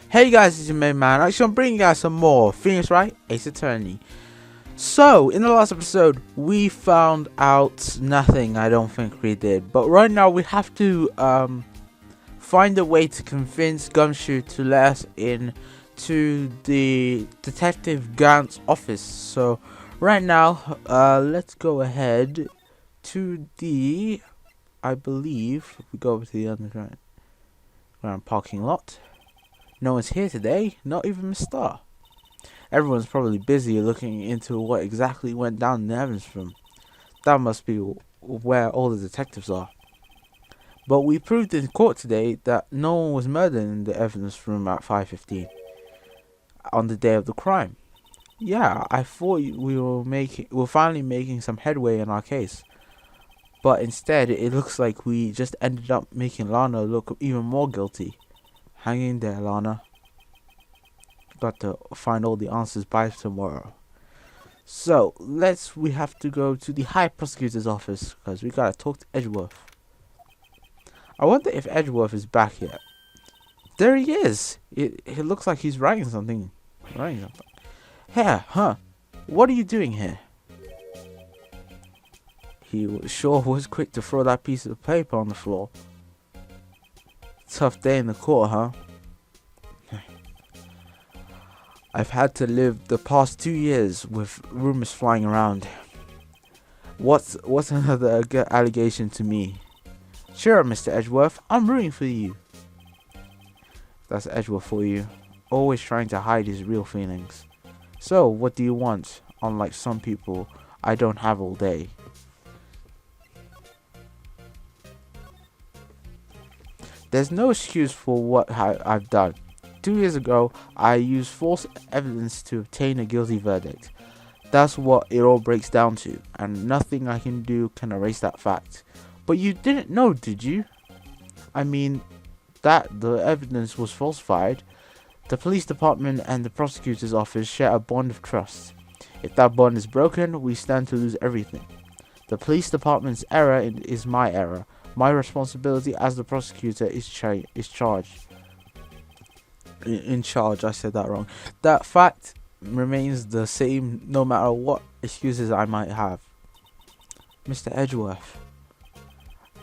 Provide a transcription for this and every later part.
Hey guys, it's your main man. Actually, I'm bringing you guys some more things, right? Ace Attorney. So, in the last episode, we found out nothing. I don't think we did. But right now, we have to find a way to convince Gumshoe to let us in to the Detective Gant's office. So, right now, let's go ahead to the, I believe, we go over to the underground parking lot. No one's here today, not even Miss Star. Everyone's probably busy looking into what exactly went down in the evidence room. That must be where all the detectives are. But we proved in court today that no one was murdered in the evidence room at 5:15 on the day of the crime. Yeah, I thought we were finally making some headway in our case. But instead, it looks like we just ended up making Lana look even more guilty. Hang in there, Lana. Got to find all the answers by tomorrow. So we have to go to the High Prosecutor's office because we gotta talk to Edgeworth. I wonder if Edgeworth is back yet. There he is. It looks like he's writing something. Here, huh? What are you doing here? He sure was quick to throw that piece of paper on the floor. Tough day in the court, huh? I've had to live the past 2 years with rumors flying around. What's another allegation to me? Sure, Mr. Edgeworth, I'm rooting for you. That's Edgeworth for you. Always trying to hide his real feelings. So, what do you want? Unlike some people, I don't have all day. There's no excuse for what I've done. 2 years ago, I used false evidence to obtain a guilty verdict. That's what it all breaks down to, and nothing I can do can erase that fact. But you didn't know, did you? I mean, that the evidence was falsified. The police department and the prosecutor's office share a bond of trust. If that bond is broken, we stand to lose everything. The police department's error is my error. My responsibility as the prosecutor is charged. In charge, I said that wrong. That fact remains the same no matter what excuses I might have. Mr. Edgeworth,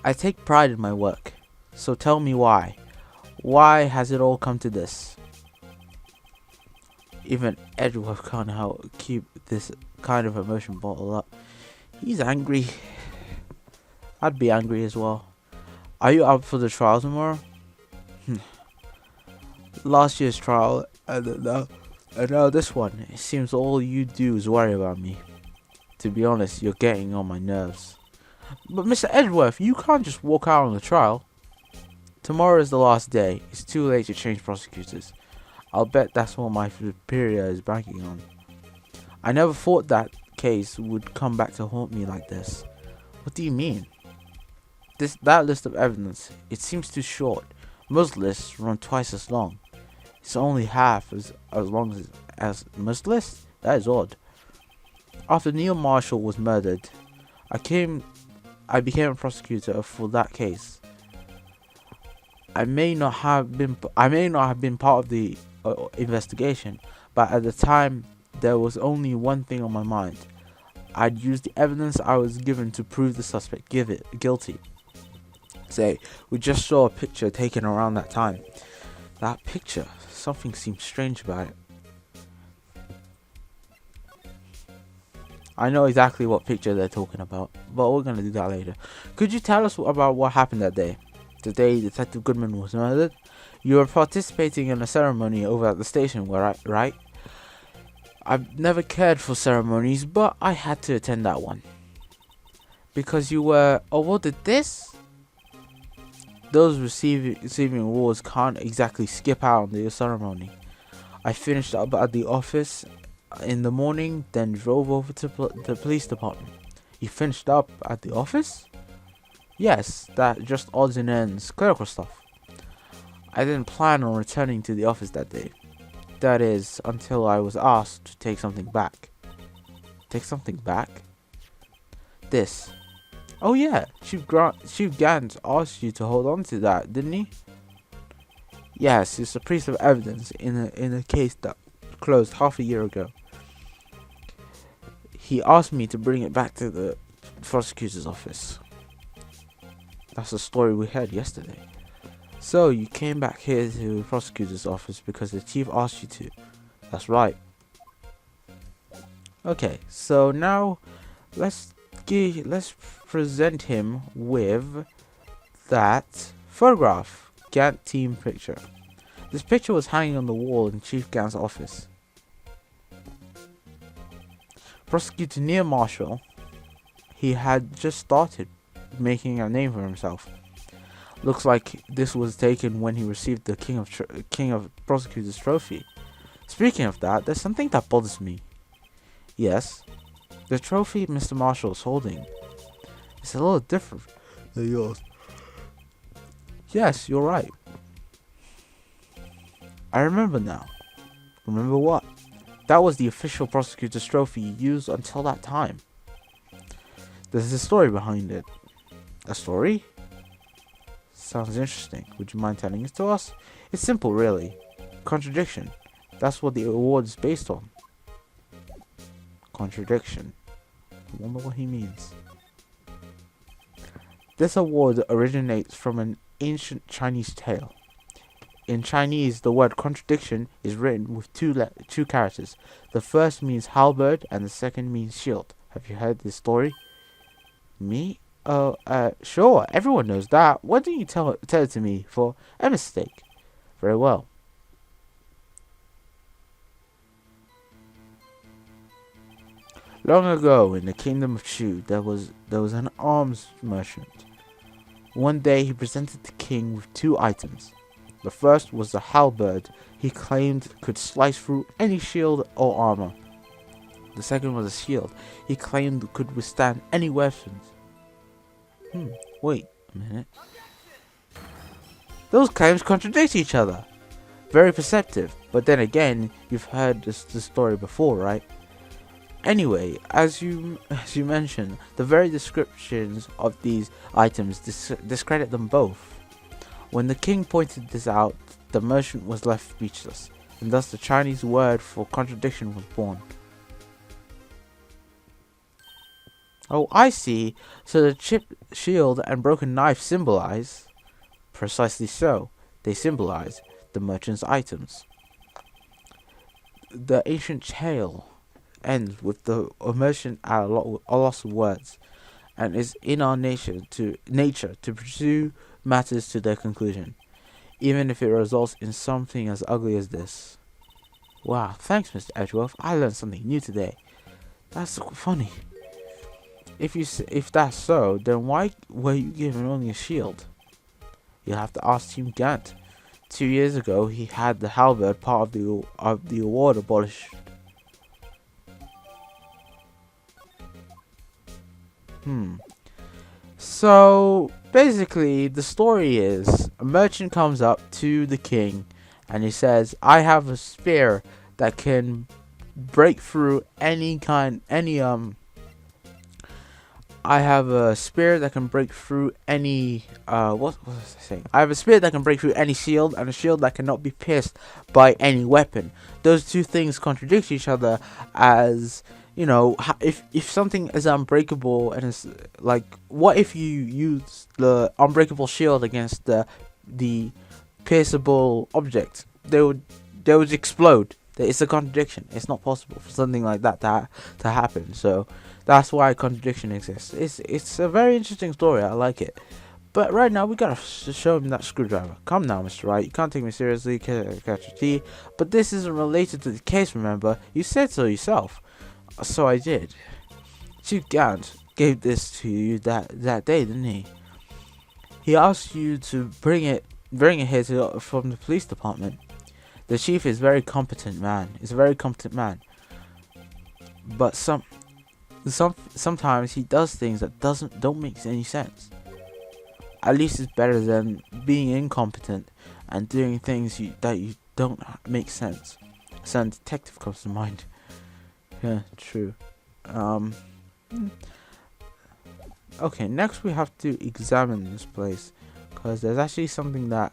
I take pride in my work, so tell me why. Why has it all come to this? Even Edgeworth can't help keep this kind of emotion bottled up. He's angry. I'd be angry as well. Are you up for the trial tomorrow? Last year's trial, and now this one. It seems all you do is worry about me. To be honest, you're getting on my nerves. But Mr. Edgeworth, you can't just walk out on the trial. Tomorrow is the last day. It's too late to change prosecutors. I'll bet that's what my superior is banking on. I never thought that case would come back to haunt me like this. What do you mean? That list of evidence, it seems too short. Most lists run twice as long. It's only half as long as most lists? That is odd. After Neil Marshall was murdered, I became a prosecutor for that case. I may not have been part of the investigation, but at the time there was only one thing on my mind. I'd use the evidence I was given to prove the suspect guilty. Say, we just saw a picture taken around that time. That picture, something seems strange about it. I know exactly what picture they're talking about, but we're gonna do that later. Could you tell us about what happened that day? The day Detective Goodman was murdered? You were participating in a ceremony over at the station, right? I've never cared for ceremonies, but I had to attend that one. Because you were awarded this? Those receiving awards can't exactly skip out on the ceremony. I finished up at the office in the morning, then drove over to the police department. You finished up at the office? Yes, that just odds and ends, clerical stuff. I didn't plan on returning to the office that day. That is, until I was asked to take something back. Take something back? This. Oh yeah, Chief Gant asked you to hold on to that, didn't he? Yes, it's a piece of evidence in a case that closed half a year ago. He asked me to bring it back to the prosecutor's office. That's the story we heard yesterday. So you came back here to the prosecutor's office because the chief asked you to. That's right. Okay, so now let's present him with that photograph, Gant team picture. This picture was hanging on the wall in Chief Gant's office. Prosecutor Neil Marshall, he had just started making a name for himself. Looks like this was taken when he received the King of Prosecutors trophy. Speaking of that, there's something that bothers me. Yes, the trophy Mr. Marshall is holding is a little different than yours. Yes, you're right. I remember now. Remember what? That was the official prosecutor's trophy used until that time. There's a story behind it. A story? Sounds interesting. Would you mind telling it to us? It's simple, really. Contradiction. That's what the award is based on. Contradiction. I wonder what he means. This award originates from an ancient Chinese tale. In Chinese, the word contradiction is written with two characters. The first means halberd and the second means shield. Have you heard this story? Me? Sure. Everyone knows that. Why don't you tell it to me for a mistake? Very well. Long ago, in the kingdom of Chu, there was an arms merchant. One day, he presented the king with two items. The first was a halberd he claimed could slice through any shield or armor. The second was a shield he claimed could withstand any weapons. Wait a minute. Those claims contradict each other. Very perceptive, but then again, you've heard this story before, right? Anyway, as you mentioned, the very descriptions of these items discredit them both. When the king pointed this out, the merchant was left speechless, and thus the Chinese word for contradiction was born. Oh, I see. So the chipped shield and broken knife symbolize? Precisely so. They symbolize the merchant's items. The ancient tale ends with the merchant at a loss of words, and is in our nature to pursue matters to their conclusion, even if it results in something as ugly as this. Wow, thanks, Mr. Edgeworth. I learned something new today. That's so funny. If that's so, then why were you given only a shield? You'll have to ask Team Gant. 2 years ago, he had the halberd part of the award abolished. So basically, the story is a merchant comes up to the king, and he says, "I have a spear that can break through I have a spear that can break through any what was I saying? I have a spear that can break through any shield, and a shield that cannot be pierced by any weapon." Those two things contradict each other, as you know. If something is unbreakable, and it's like, what if you use the unbreakable shield against the pierceable object? They would explode. It's a contradiction. It's not possible for something like that to happen. So that's why contradiction exists. It's a very interesting story. I like it. But right now we gotta show him that screwdriver. Come now, Mr. Wright. You can't take me seriously. Catch your tea. But this isn't related to the case. Remember, you said so yourself. So I did. Chief Gant gave this to you that day, didn't he? He asked you to bring it here from the police department. The chief is a very competent man. But sometimes he does things that don't make any sense. At least it's better than being incompetent and doing things that you don't make sense. A certain detective comes to mind. Yeah, true. Okay, next we have to examine this place, because there's actually something that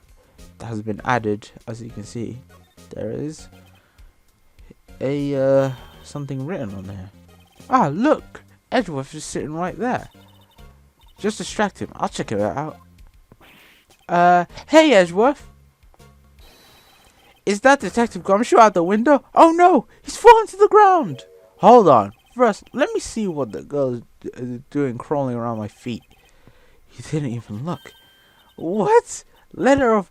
that has been added. As you can see, there is a something written on there. Ah, look! Edgeworth is sitting right there. Just distract him. I'll check it out. Hey Edgeworth! Is that Detective Gumshoe out the window? Oh no! He's fallen to the ground! Hold on. First, let me see what the girl is doing crawling around my feet. He didn't even look. What? Letter of...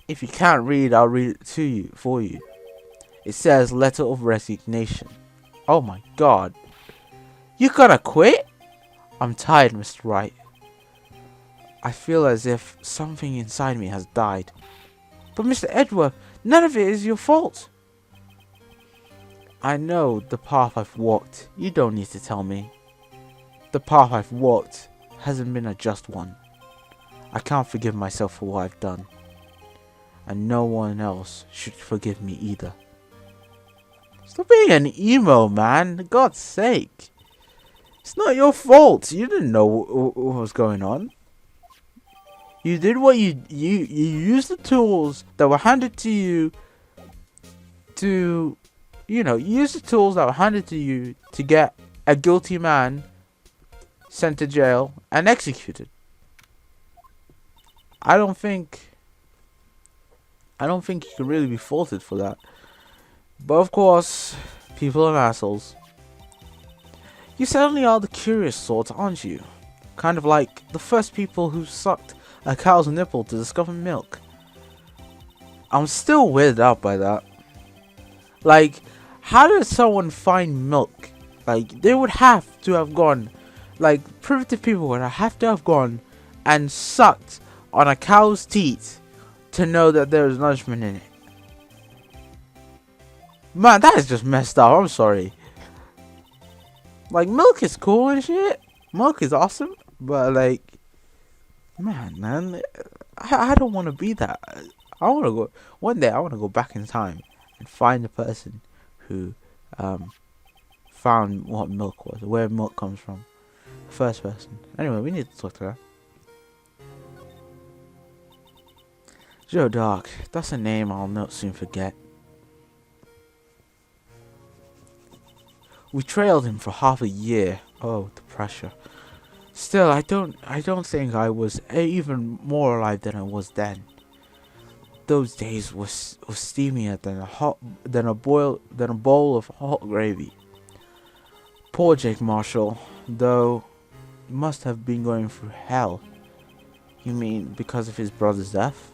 If you can't read, I'll read it to you, for you. It says letter of resignation. Oh my god. You gonna quit? I'm tired, Mr. Wright. I feel as if something inside me has died. But Mr. Edgeworth, none of it is your fault. I know the path I've walked. You don't need to tell me. The path I've walked hasn't been a just one. I can't forgive myself for what I've done. And no one else should forgive me either. Stop being an emo, man. For God's sake. It's not your fault. You didn't know what was going on. You did what you used the tools that were handed to you to, use the tools that were handed to you to get a guilty man sent to jail and executed. I don't think you can really be faulted for that. But of course, people are assholes. You certainly are the curious sort, aren't you? Kind of like the first people who sucked a cow's nipple to discover milk. I'm still weirded out by that. Like, how did someone find milk? Like, they would have to have gone, like, primitive people would have to have gone and sucked on a cow's teat to know that there is nourishment in it. Man, that is just messed up. I'm sorry. Like, milk is cool and shit. Milk is awesome. But, like, man, I don't want to be that. I want to go, one day I want to go back in time and find the person who found what milk was, where milk comes from. The first person. Anyway, we need to talk to her. Joe Dark, that's a name I'll not soon forget. We trailed him for half a year. Oh, the pressure. Still, I don't think I was even more alive than I was then. Those days was steamier than a bowl of hot gravy. Poor Jake Marshall, though, must have been going through hell. You mean because of his brother's death?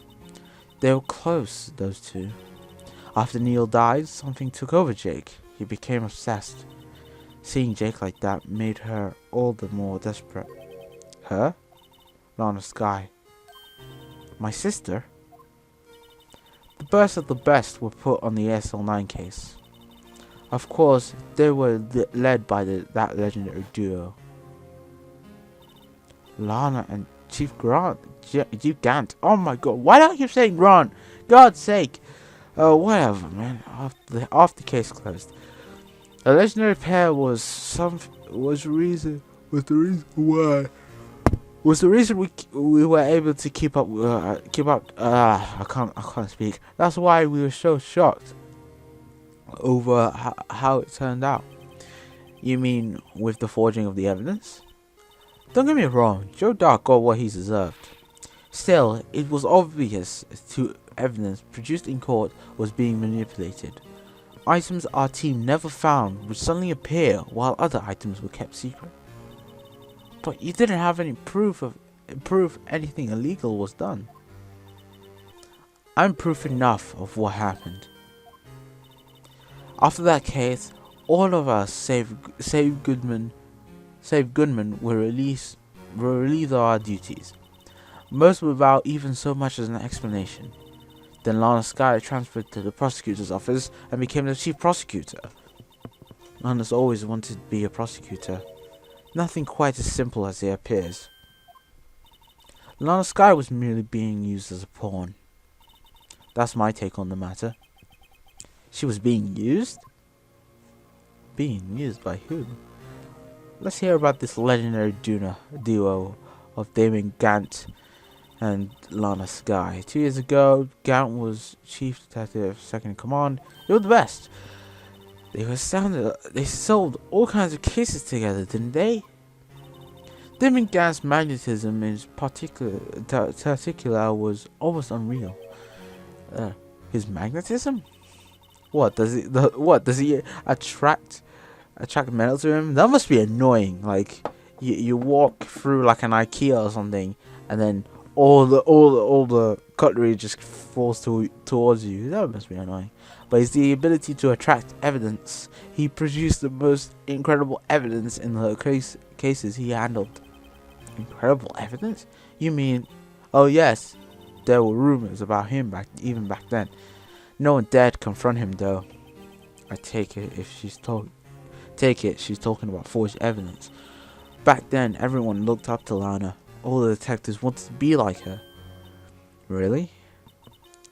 They were close, those two. After Neil died, something took over Jake. He became obsessed. Seeing Jake like that made her all the more desperate. Her? Lana Skye. My sister? The best of the best were put on the SL9 case. Of course, they were led by that legendary duo. Lana and Chief Gant. Oh my god, why don't you say Grant? God's sake. Whatever, man. After the case closed. The legendary pair was the reason we were able to keep up. I can't speak. That's why we were so shocked over how it turned out. You mean with the forging of the evidence? Don't get me wrong, Joe Dark got what he deserved. Still, it was obvious to evidence produced in court was being manipulated. Items our team never found would suddenly appear while other items were kept secret. But you didn't have any proof anything illegal was done. I'm proof enough of what happened. After that case, all of us save Goodman were relieved of our duties, most without even so much as an explanation. Then Lana Skye transferred to the prosecutor's office and became the chief prosecutor. Lana's always wanted to be a prosecutor. Nothing quite as simple as it appears. Lana Skye was merely being used as a pawn. That's my take on the matter. She was being used? Being used by who? Let's hear about this legendary duo of Damon Gant and Lana Sky. 2 years ago, Gant was chief detective, second in command. They were the best. They solved all kinds of cases together, didn't they? Dimming Gant's magnetism in particular was almost unreal. His magnetism? What does he attract metal to him? That must be annoying. Like you walk through like an IKEA or something, and then all the cutlery just falls towards you. That must be annoying. But it's the ability to attract evidence. He produced the most incredible evidence in the cases he handled. Incredible evidence? You mean? Oh yes, there were rumors about him even back then. No one dared confront him though. I take it she's talking about forged evidence. Back then, everyone looked up to Lana. All the detectives wanted to be like her. Really?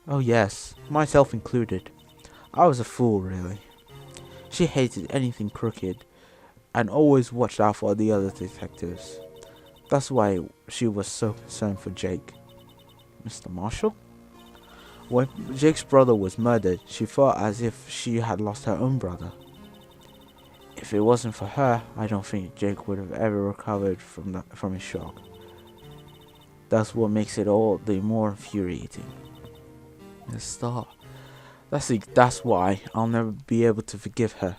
Oh yes, myself included. I was a fool, really. She hated anything crooked, and always watched out for the other detectives. That's why she was so concerned for Jake. Mr. Marshall? When Jake's brother was murdered, she felt as if she had lost her own brother. If it wasn't for her, I don't think Jake would have ever recovered from his shock. That's what makes it all the more infuriating. The star. That's why I'll never be able to forgive her.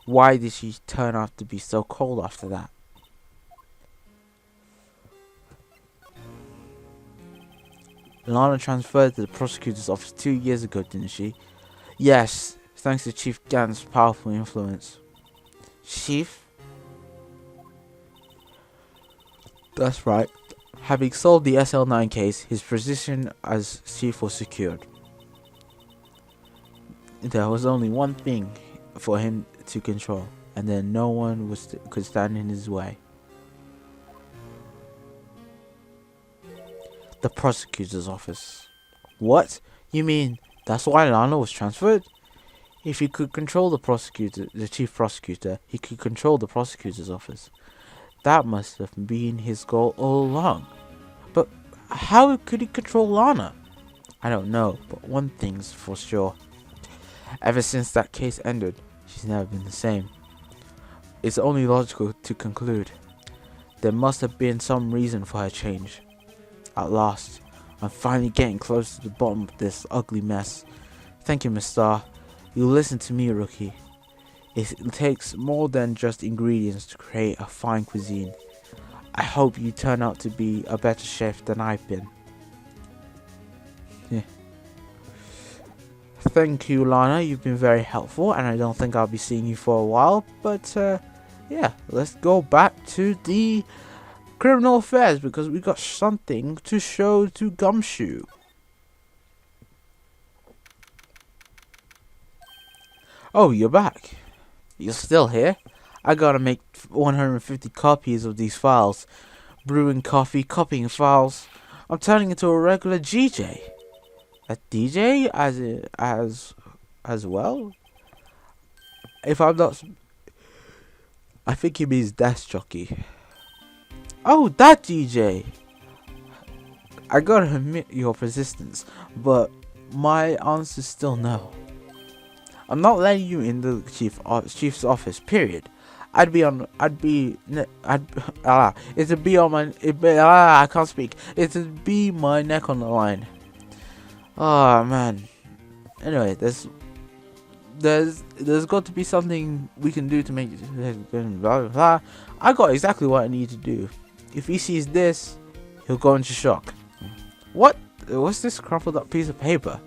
Why did she turn out to be so cold after that? Lana transferred to the prosecutor's office 2 years ago, didn't she? Yes, thanks to Chief Gant's powerful influence. Chief? That's right. Having solved the SL9 case, his position as chief was secured. There was only one thing for him to control, and then no one could stand in his way. The prosecutor's office. What? You mean that's why Lana was transferred? If he could control the chief prosecutor, he could control the prosecutor's office. That must have been his goal all along. But how could he control Lana? I don't know, but one thing's for sure. Ever since that case ended, she's never been the same. It's only logical to conclude there must have been some reason for her change. At last, I'm finally getting close to the bottom of this ugly mess. Thank you, Miss Starr. You listen to me, rookie. It takes more than just ingredients to create a fine cuisine. I hope you turn out to be a better chef than I've been. Yeah. Thank you, Lana. You've been very helpful, and I don't think I'll be seeing you for a while. But, yeah, let's go back to the criminal affairs because we got something to show to Gumshoe. Oh, you're back. You're still here? I gotta make 150 copies of these files. Brewing coffee, copying files. I'm turning into a regular GJ. A DJ as well? If I'm not... I think he means desk jockey. Oh, that DJ! I gotta admit your persistence, but my answer's still no. I'm not letting you in the chief's office, period. I can't speak. It'd be my neck on the line. Oh man. Anyway, there's got to be something we can do to make it blah blah blah. I got exactly what I need to do. If he sees this, he'll go into shock. What? What's this crumpled up piece of paper?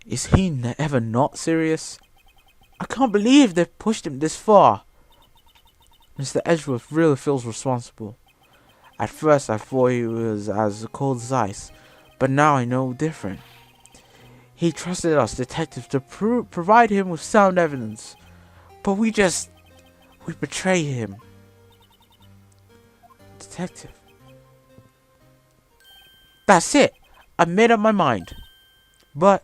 Is he ever not serious? I can't believe they've pushed him this far. Mr. Edgeworth really feels responsible. At first I thought he was as cold as ice, but now I know different. He trusted us detectives to provide him with sound evidence, but we betrayed him. Detective. That's it. I made up my mind. But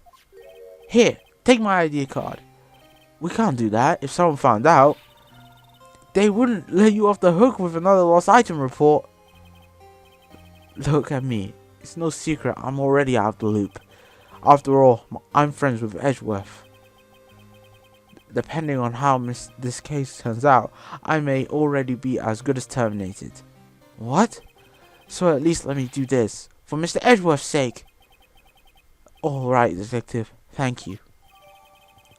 here, take my ID card. We can't do that if someone found out. They wouldn't let you off the hook with another lost item report. Look at me. It's no secret I'm already out of the loop. After all, I'm friends with Edgeworth. Depending on how this case turns out, I may already be as good as terminated. What? So at least let me do this. For Mr. Edgeworth's sake. Alright, detective. Thank you.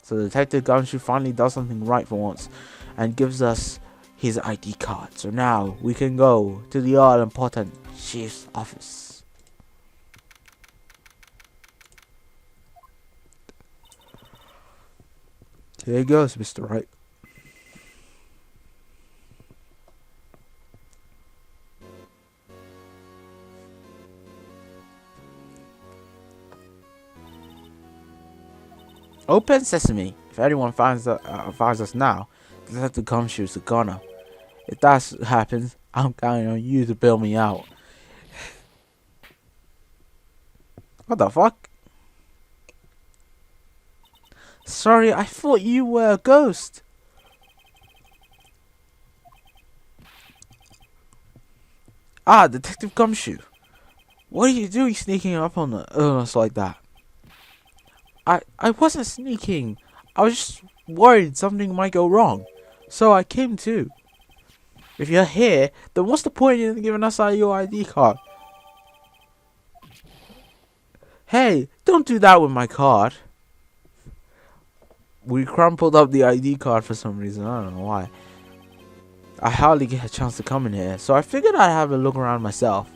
So Detective Gumshoe finally does something right for once and gives us his ID card. So now we can go to the all important chief's office. Here he goes, Mr. Wright. Open sesame. If anyone finds us now, Detective Gumshoe is a goner. If that happens, I'm counting on you to bail me out. What the fuck? Sorry, I thought you were a ghost. Ah, Detective Gumshoe. What are you doing sneaking up on us like that? I wasn't sneaking. I was just worried something might go wrong. So I came too. If you're here, then what's the point in giving us your ID card? Hey, don't do that with my card. We crumpled up the ID card for some reason. I don't know why. I hardly get a chance to come in here, so I figured I'd have a look around myself.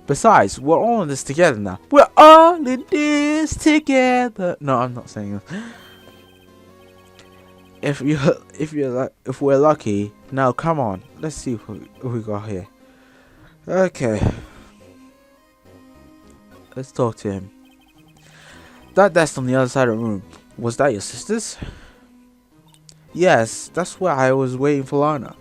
Besides, we're all in this together now. We're all in this together. No, I'm not saying that. If we're lucky, now come on. Let's see what we got here. Okay. Let's talk to him. That desk on the other side of the room, was that your sister's? Yes, that's where I was waiting for Lana.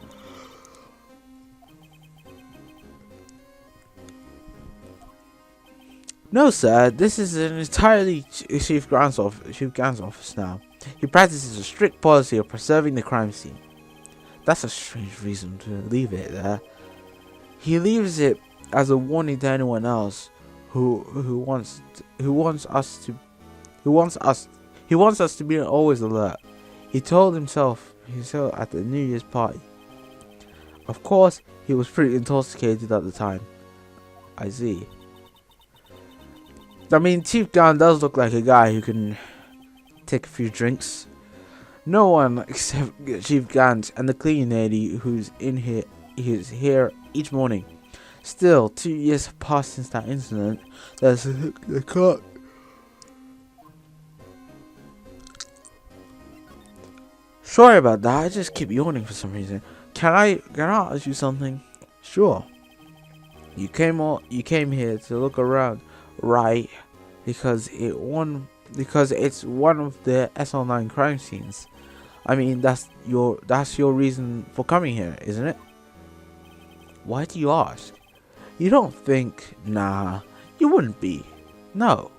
No, sir. This is an entirely Chief Grant's office now. He practices a strict policy of preserving the crime scene. That's a strange reason to leave it there. He leaves it as a warning to anyone else who wants us to be always alert. He told himself at the New Year's party. Of course, he was pretty intoxicated at the time. I see. I mean, Chief Gunn does look like a guy who can take a few drinks. No one except Chief Gant and the cleaning lady who's here each morning. Still, 2 years have passed since that incident. There's the clock. Sorry about that. I just keep yawning for some reason. Can I ask you something? Sure. You came here to look around, right? Because it's one of the SL9 crime scenes. I mean, that's your reason for coming here, isn't it? Why do you ask? You don't think? Nah, you wouldn't be. No.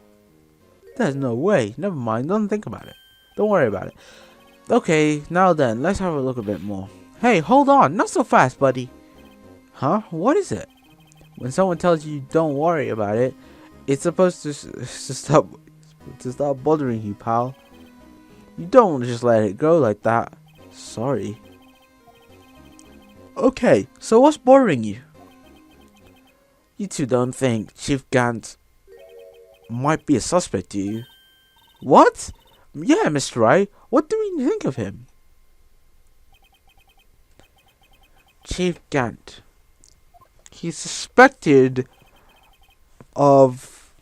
There's no way. Never mind. Don't think about it. Don't worry about it. Okay, now then, let's have a look a bit more. Hey, hold on. Not so fast, buddy. Huh? What is it? When someone tells you don't worry about it, it's supposed to stop bothering you, pal. You don't want to just let it go like that. Sorry. Okay, so what's bothering you? You two don't think Chief Gant might be a suspect, do you? What? Yeah, Mr. Wright. What do we think of him? Chief Gant. He's suspected of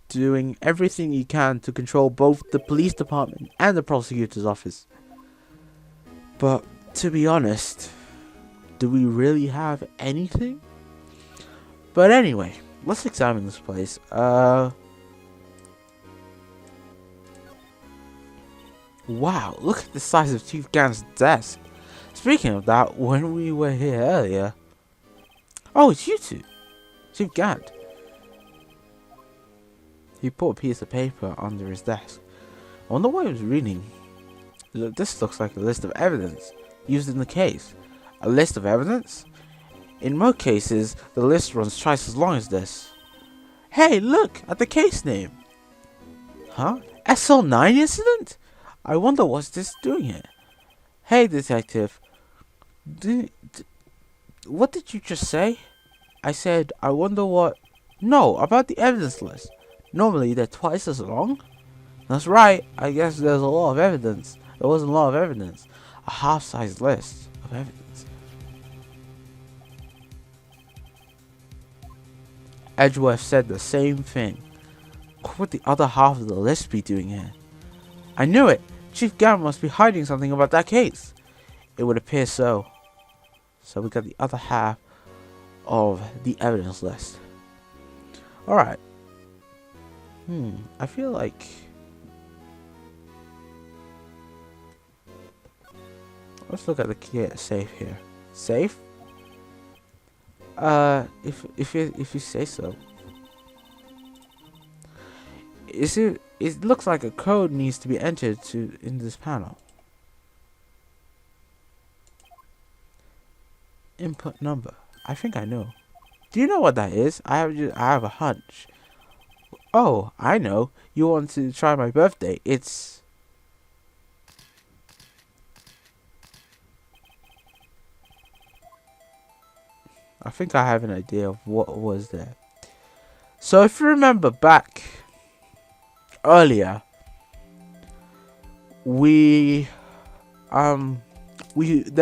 doing everything he can to control both the police department and the prosecutor's office. But to be honest, do we really have anything? But anyway, let's examine this place. Wow, look at the size of Chief Gant's desk. Speaking of that, when we were here earlier... Oh, it's you two. Chief Gant. He put a piece of paper under his desk. I wonder what he was reading. Look, this looks like a list of evidence. used in the case. A list of evidence? In most cases, the list runs twice as long as this. Hey, look at the case name. Huh? SL9 incident? I wonder what's this doing here. Hey, detective. What did you just say? I said, I wonder what... No, about the evidence list. Normally, they're twice as long. That's right. I guess there's a lot of evidence. There wasn't a lot of evidence. A half-sized list of evidence. Edgeworth said the same thing. What would the other half of the list be doing here? I knew it! Chief Gam must be hiding something about that case. It would appear so. So we got the other half of the evidence list. Alright. I feel like... Let's look at the key safe here. Safe? If you say so. It looks like a code needs to be entered in this panel. Input number. I think I know. Do you know what that is? I have a hunch. Oh, I know. You want to try my birthday. It's... I think I have an idea of what was there. So if you remember back earlier, there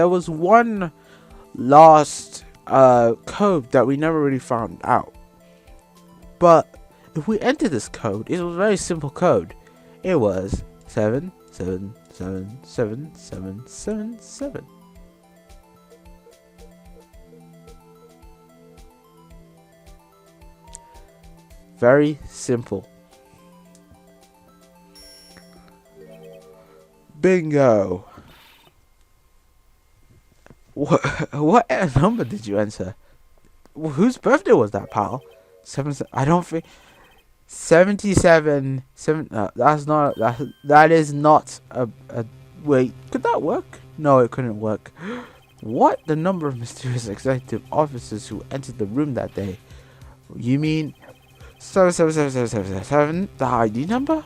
was one last code that we never really found out. But if we enter this code, it was a very simple code. It was 7777777. Very simple. Bingo. What number did you enter? Whose birthday was that, pal? I don't think 77. That's not. That is not a. Wait, could that work? No, it couldn't work. What? The number of mysterious executive officers who entered the room that day? You mean 77777? The ID number?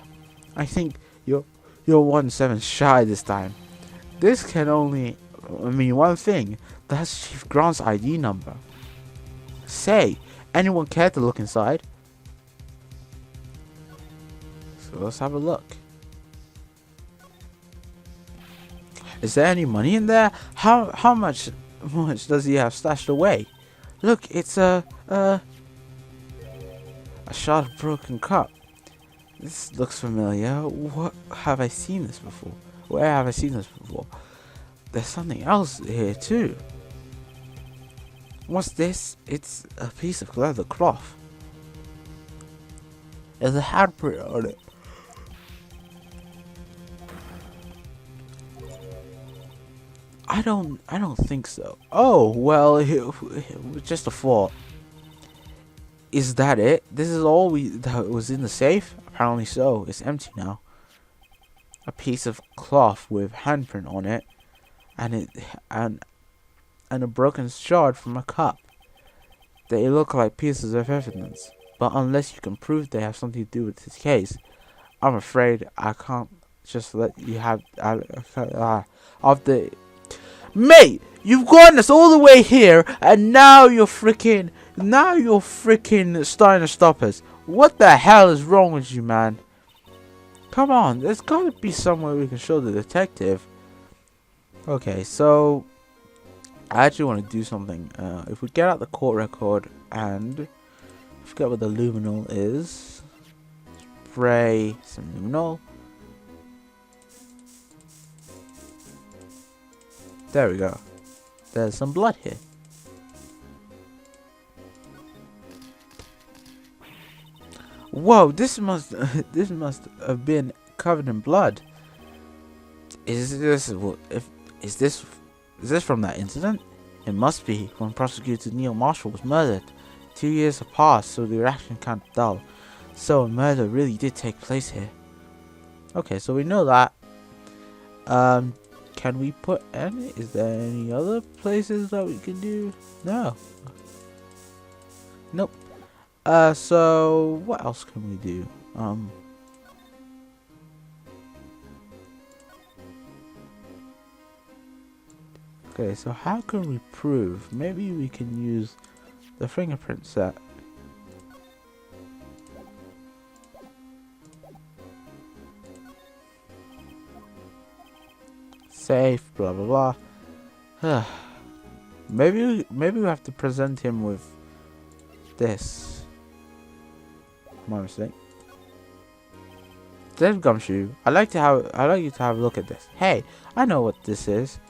I think you're 17 shy this time. This can only mean one thing. That's Chief Grant's ID number. Say, anyone care to look inside? So let's have a look. Is there any money in there? How much does he have stashed away? Look, it's a shot of broken cup. This looks familiar. What have I seen this before? Where have I seen this before? There's something else here too. What's this? It's a piece of leather cloth. There's a handprint on it. I don't think so. Oh, well, it was just a thought. Is that it? This is all that was in the safe? Apparently so. It's empty now. A piece of cloth with handprint on it, and a broken shard from a cup. They look like pieces of evidence, but unless you can prove they have something to do with this case, I'm afraid I can't just let you have of the. Mate, you've gotten us all the way here, and now you're freaking starting to stop us. What the hell is wrong with you, man? Come on, there's gotta be somewhere we can show the detective. Okay, so I actually want to do something. If we get out the court record and I forget what the luminol is, spray some luminol. There we go. There's some blood here. Whoa! This must have been covered in blood. Is this from that incident? It must be when Prosecutor Neil Marshall was murdered. 2 years have passed, so the reaction can't be dull. So a murder really did take place here. Okay, so we know that. can we put any? Is there any other places that we can do? No. Nope. So what else can we do? Okay, so how can we prove? Maybe we can use the fingerprint set. Safe, blah blah blah. maybe we have to present him with this. My mistake. Then Gumshoe, I'd like you to have a look at this. Hey, I know what this is.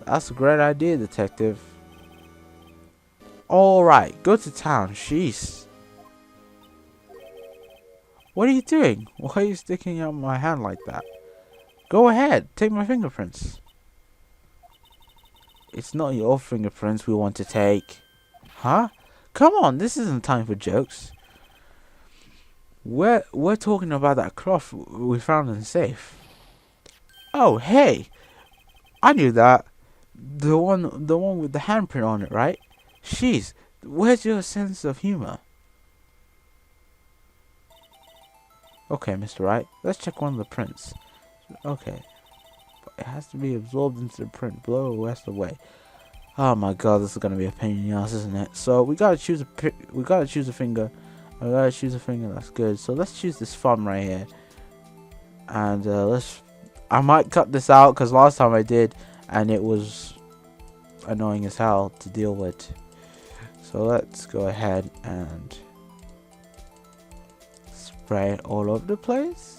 That's a great idea, detective. Alright, go to town. Jeez. What are you doing? Why are you sticking out my hand like that? Go ahead, take my fingerprints. It's not your fingerprints we want to take. Huh? Come on, this isn't time for jokes. We're talking about that cloth we found in the safe. Oh, hey! I knew that. The one with the handprint on it, right? Jeez, where's your sense of humor? Okay, Mr. Wright, let's check one of the prints. Okay. But it has to be absorbed into the print below or rest away. Oh my god, this is gonna be a pain in the ass, isn't it? So we gotta choose a finger. We gotta choose a finger that's good. So let's choose this thumb right here. And I might cut this out because last time I did and it was annoying as hell to deal with. So let's go ahead and spray it all over the place.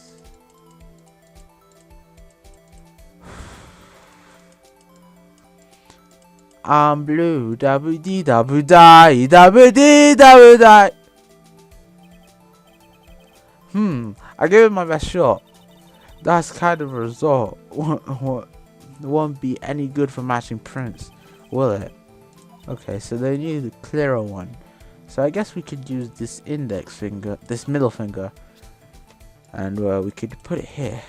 I'm blue, double D, double die, double D, double die. I gave it my best shot. That's kind of a result. Won't be any good for matching prints, will it? Okay, so they need a clearer one. So I guess we could use this index finger, this middle finger, and we could put it here.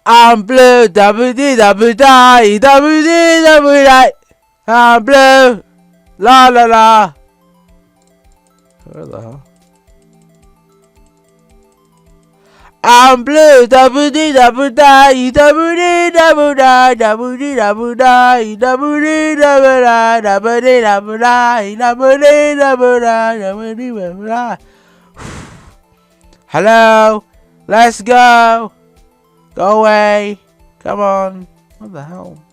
I'm blue, double D, double die, double D, double die. I'm blue, la la la. Where the hell? I'm blue, double D, double die, double D, double die, double D, double die, double D, double die, double D, double die, double D, double die, double D, double die. Hello, let's go. Go away. Come on. What the hell?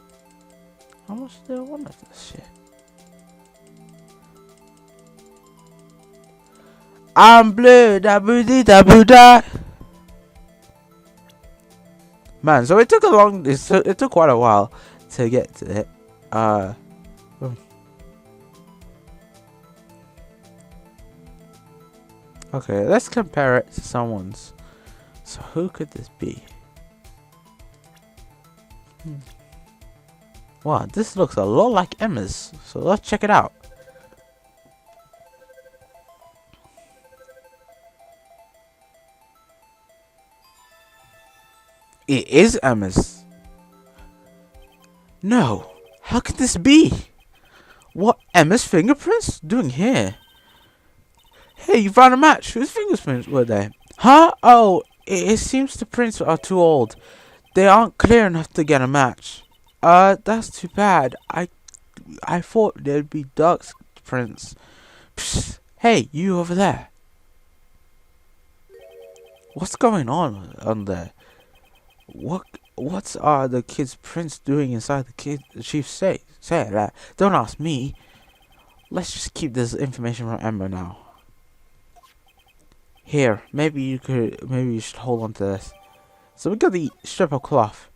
How much do I want of this shit? I'm blue, double D, double die. Man, so it took it took quite a while to get to it. Okay, let's compare it to someone's. So who could this be? Wow, this looks a lot like Emma's. So let's check it out. It is Emma's. No, how could this be? What Emma's fingerprints doing here? Hey, you found a match. Whose fingerprints were they? Huh? Oh, it seems the prints are too old. They aren't clear enough to get a match. That's too bad. I thought there'd be dark prints. Psst. Hey, you over there. What's going on there? What are the kids' prints doing inside the chief's safe? Say that. Don't ask me. Let's just keep this information from Emma now. Here, maybe you should hold on to this. So we got the strip of cloth.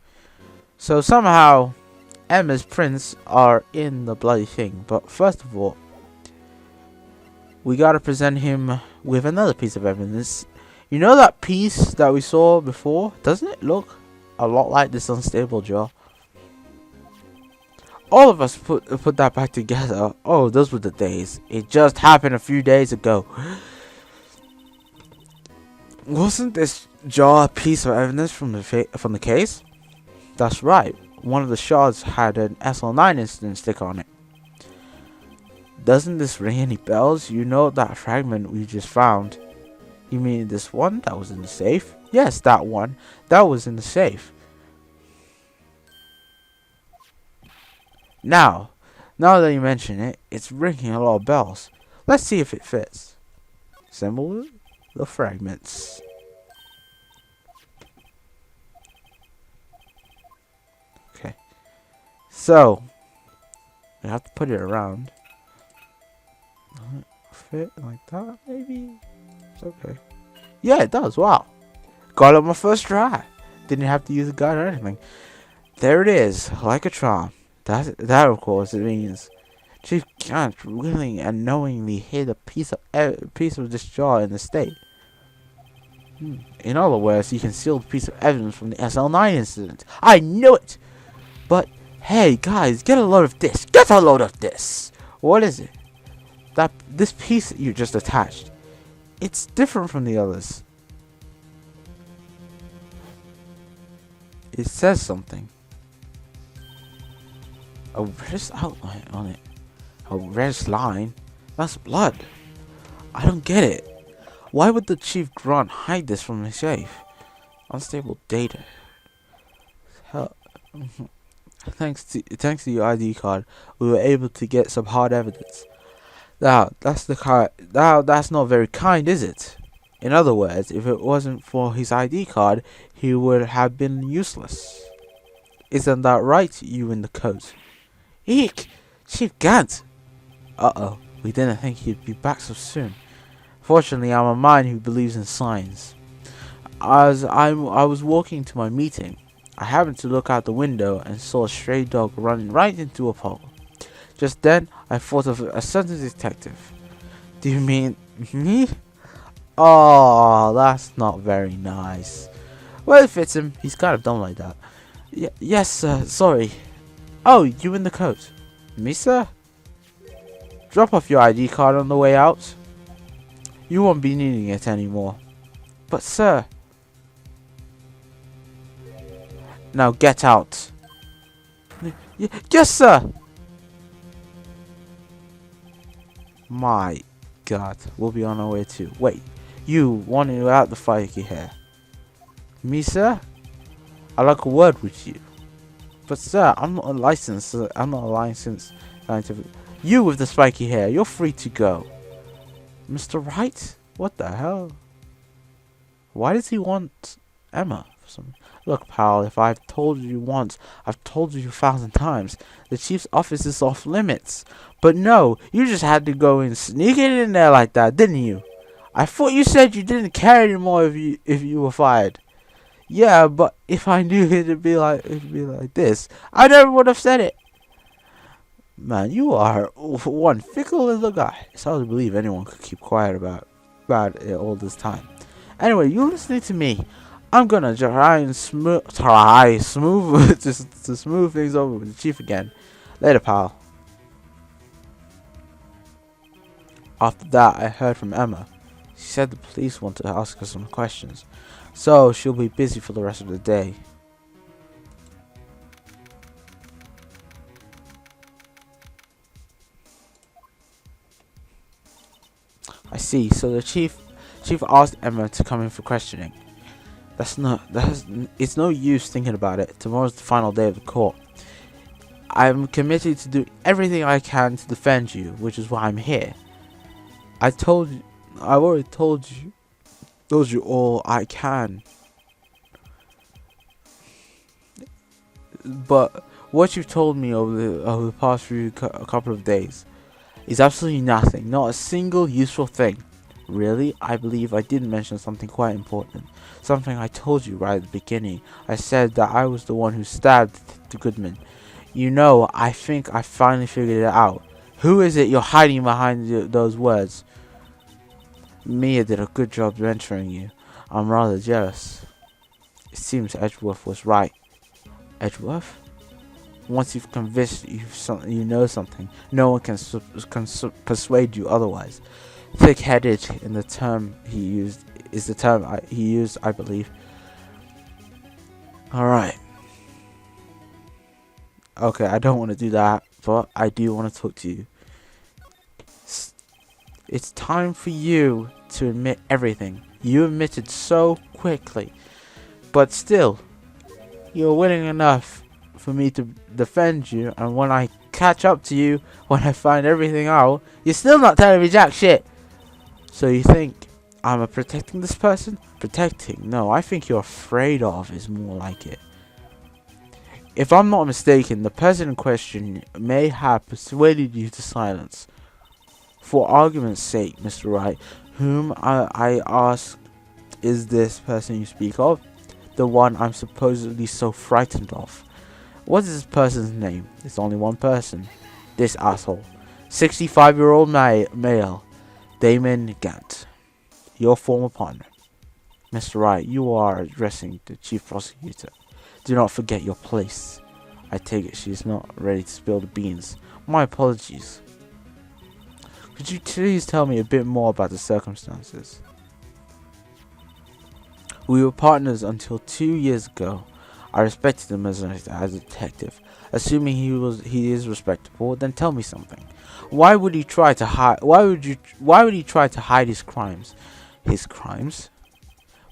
So somehow Emma's prints are in the bloody thing. But first of all, we gotta present him with another piece of evidence. You know that piece that we saw before? Doesn't it look a lot like this unstable jaw? All of us put that back together. Oh, those were the days. It just happened a few days ago. Wasn't this jar a piece of evidence from the case? That's right. One of the shards had an SL9 incident sticker on it. Doesn't this ring any bells? You know that fragment we just found. You mean this one that was in the safe? Yes, that one. That was in the safe. Now that you mention it, it's ringing a lot of bells. Let's see if it fits. Assemble the fragments. Okay. So, we have to put it around. Fit like that, maybe? It's okay. Yeah, it does. Wow. Got it on my first try. Didn't have to use a guide or anything. There it is, like a charm. That of course it means Chief Gant willingly and knowingly hid a piece of this jar in the state. In other words, he concealed a piece of evidence from the SL9 incident. I knew it! But hey guys, get a load of this. Get a load of this. What is it? This piece that you just attached. It's different from the others. It says something. A reddish outline on it. A reddish line? That's blood. I don't get it. Why would the Chief Grunt hide this from the safe? Unstable data. Hell. Thanks to your ID card, we were able to get some hard evidence. Now, that's not very kind, is it? In other words, if it wasn't for his ID card, he would have been useless. Isn't that right, you in the coat? Eek! Chief Gant! Uh-oh, we didn't think he'd be back so soon. Fortunately, I'm a man who believes in science. As I was walking to my meeting, I happened to look out the window and saw a stray dog running right into a pole. Just then, I thought of a certain detective. Do you mean me? Oh, that's not very nice. Well, it fits him. He's kind of dumb like that. Yes, sir. Sorry. Oh, you in the coat. Me, sir? Drop off your ID card on the way out. You won't be needing it anymore. But, sir. Now get out. Yes, sir. My God, we'll be on our way too. Wait, you wanting without the spiky hair? Me, sir? I like a word with you. But sir, I'm not a licensed scientific. You with the spiky hair, you're free to go. Mr. Wright? What the hell? Why does he want Emma? Look, pal, if I've told you once, I've told you 1,000 times. The chief's office is off limits. But no, you just had to go and sneak it in there like that, didn't you? I thought you said you didn't care anymore if you were fired. Yeah, but if I knew it'd be like this, I never would have said it. Man, you are one fickle little guy. It's hard to believe anyone could keep quiet about it all this time. Anyway, you listening to me. I'm gonna try to smooth things over with the chief again. Later, pal. After that, I heard from Emma. She said the police want to ask her some questions, so she'll be busy for the rest of the day. I see. So the chief asked Emma to come in for questioning. It's no use thinking about it. Tomorrow's the final day of the court. I'm committed to do everything I can to defend you, which is why I'm here. I've already told you all I can. But what you've told me over the past couple of days is absolutely nothing. Not a single useful thing. Really, I believe I did mention something quite important. Something I told you right at the beginning. I said that I was the one who stabbed the Goodman. You know, I think I finally figured it out. Who is it you're hiding behind those words? Mia did a good job mentoring you. I'm rather jealous. It seems Edgeworth was right. Edgeworth? Once you've convinced you know something, no one can persuade you otherwise. Thick-headed in the term he used is the term he used, I believe. Alright. Okay, I don't want to do that, but I do want to talk to you. It's time for you to admit everything. You admitted so quickly, but still, you're willing enough for me to defend you, and when I catch up to you, when I find everything out, you're still not telling me jack shit. So you think I'm protecting this person? Protecting? No, I think you're afraid of is more like it. If I'm not mistaken, the person in question may have persuaded you to silence. For argument's sake, Mr. Wright, whom I ask, is this person you speak of? The one I'm supposedly so frightened of. What is this person's name? It's only one person. This asshole. 65-year-old male. Damon Gant. Your former partner. Mr. Wright, you are addressing the chief prosecutor. Do not forget your place. I take it she's not ready to spill the beans. My apologies. Could you please tell me a bit more about the circumstances? We were partners until 2 years ago. I respected him as a detective. Assuming he is respectable, then tell me something. Why would he try to hide? Why would he try to hide his crimes? His crimes?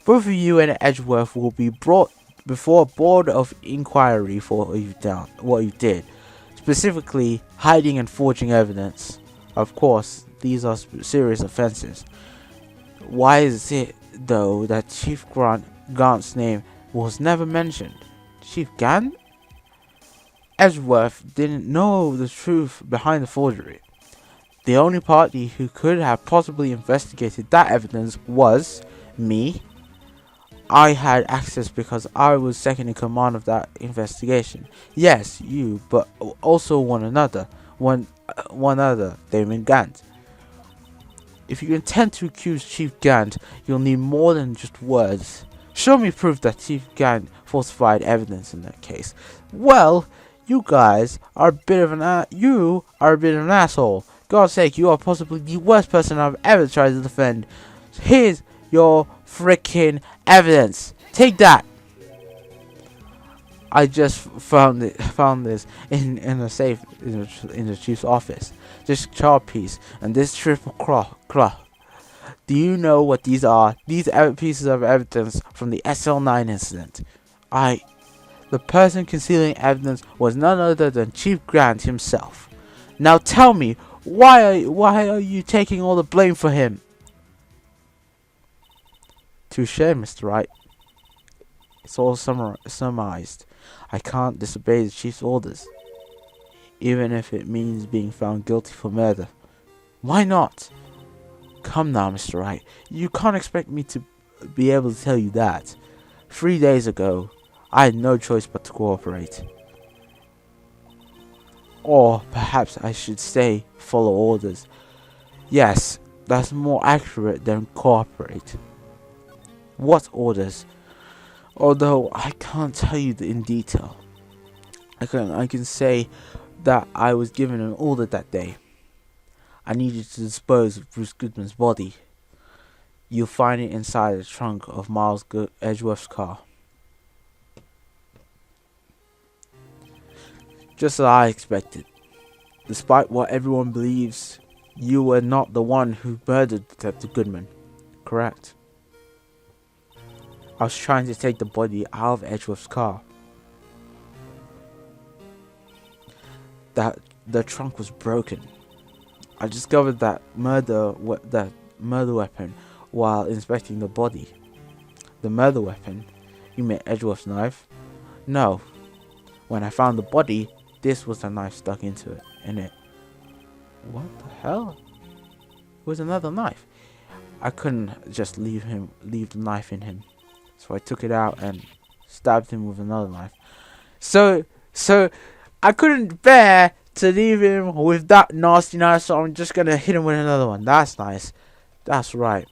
Both of you and Edgeworth will be brought before a board of inquiry for what you did. Specifically, hiding and forging evidence. Of course, these are serious offenses. Why is it, though, that Chief Gant's name was never mentioned? Chief Gant? Edgeworth didn't know the truth behind the forgery. The only party who could have possibly investigated that evidence was me. I had access because I was second in command of that investigation. Yes, you, but also one other, Damon Gant. If you intend to accuse Chief Gant, you'll need more than just words. Show me proof that Chief Gant falsified evidence in that case. Well, you guys are a bit of an asshole. God's sake, you are possibly the worst person I've ever tried to defend. Here's your freaking evidence. Take that. I just found this in a safe in the chief's office. This chart piece and this triple cloth. Do you know what these are? These pieces of evidence from the SL9 incident. The person concealing evidence was none other than Chief Grant himself. Now tell me, why are you taking all the blame for him? Touche, Mr. Wright. It's all summarized. I can't disobey the chief's orders, even if it means being found guilty for murder. Why not? Come now, Mr. Wright. You can't expect me to be able to tell you that. 3 days ago, I had no choice but to cooperate. Or perhaps I should say follow orders. Yes, that's more accurate than cooperate. What orders? Although I can't tell you in detail. I can say that I was given an order that day. I needed to dispose of Bruce Goodman's body. You'll find it inside the trunk of Miles Edgeworth's car. Just as I expected. Despite what everyone believes, you were not the one who murdered Detective Goodman. Correct? I was trying to take the body out of Edgeworth's car. The trunk was broken. I discovered that murder weapon while inspecting the body. The murder weapon? You mean Edgeworth's knife? No. When I found the body, this was the knife stuck in it. What the hell? It was another knife. I couldn't just leave the knife in him. So I took it out and stabbed him with another knife. So I couldn't bear to leave him with that nasty knife, so I'm just gonna hit him with another one. That's nice. That's right.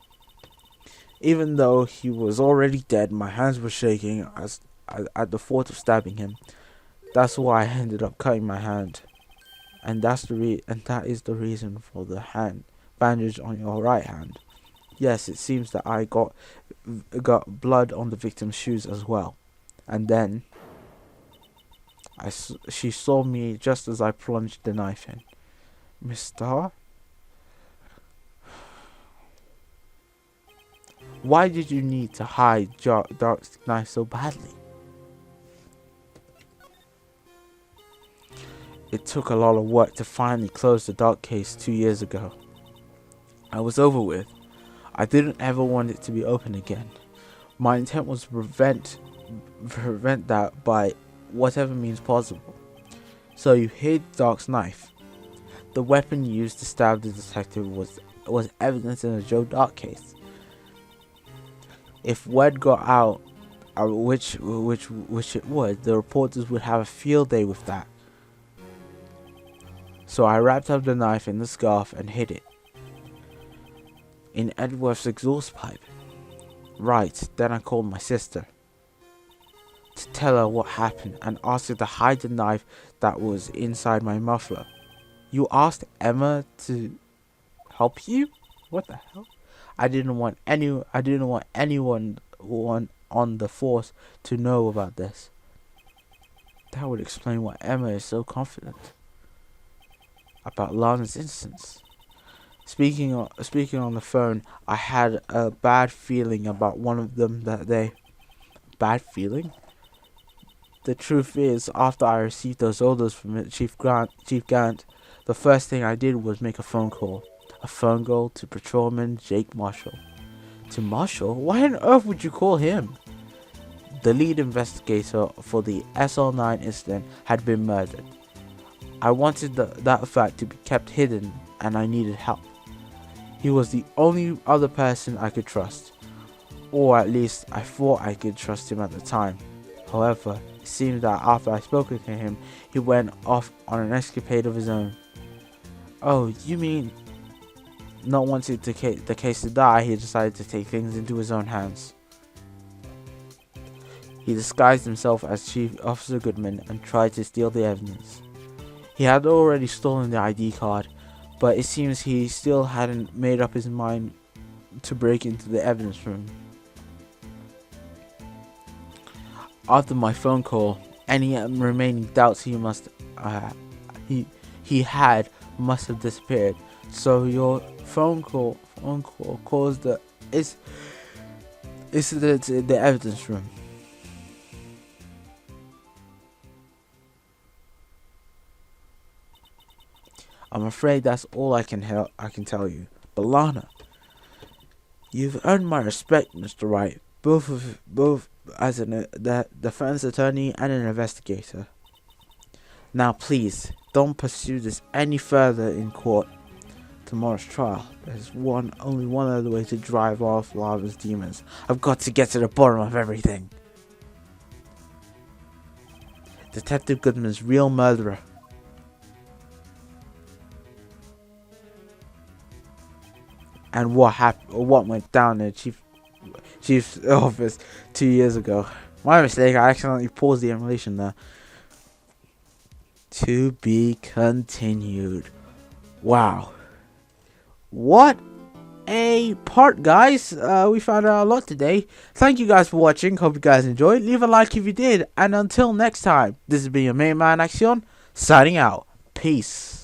Even though he was already dead, my hands were shaking at the thought of stabbing him. That's why I ended up cutting my hand. And that is the reason for the hand bandage on your right hand. Yes, it seems that I got blood on the victim's shoes as well. And then she saw me just as I plunged the knife in. Mister, why did you need to hide Dark's knife so badly? It took a lot of work to finally close the Dark case 2 years ago. I was over with. I didn't ever want it to be open again. My intent was to prevent that by whatever means possible. So you hid Dark's knife. The weapon used to stab the detective was evidence in the Joe Dark case. If word got out, which it would, the reporters would have a field day with that. So I wrapped up the knife in the scarf and hid it in Edworth's exhaust pipe. Right, then I called my sister to tell her what happened and asked her to hide the knife that was inside my muffler. You asked Emma to help you? What the hell? I didn't want anyone on the force to know about this. That would explain why Emma is so confident about Lana's innocence. Speaking on the phone, I had a bad feeling about one of them that day. Bad feeling? The truth is, after I received those orders from Chief Gant, the first thing I did was make a phone call. A phone call to Patrolman Jake Marshall. To Marshall? Why on earth would you call him? The lead investigator for the SL9 incident had been murdered. I wanted that fact to be kept hidden, and I needed help. He was the only other person I could trust, or at least I thought I could trust him at the time. However, it seemed that after I spoke to him, he went off on an escapade of his own. Oh, you mean not wanting the case to die, he decided to take things into his own hands. He disguised himself as Chief Officer Goodman and tried to steal the evidence. He had already stolen the ID card, but it seems he still hadn't made up his mind to break into the evidence room. After my phone call, any remaining doubts he had must have disappeared. So your phone call caused the incident in the evidence room. I'm afraid that's all I can tell you. But Lana, you've earned my respect, Mr. Wright, both as the defense attorney and an investigator. Now please, don't pursue this any further in court. Tomorrow's trial, there's only one other way to drive off Lava's demons. I've got to get to the bottom of everything. Detective Goodman's real murderer. And what went down in the chief's office 2 years ago. My mistake, I accidentally paused the animation there. To be continued. Wow. What a part, guys. We found out a lot today. Thank you guys for watching. Hope you guys enjoyed. Leave a like if you did. And until next time, this has been your main man, Action, signing out. Peace.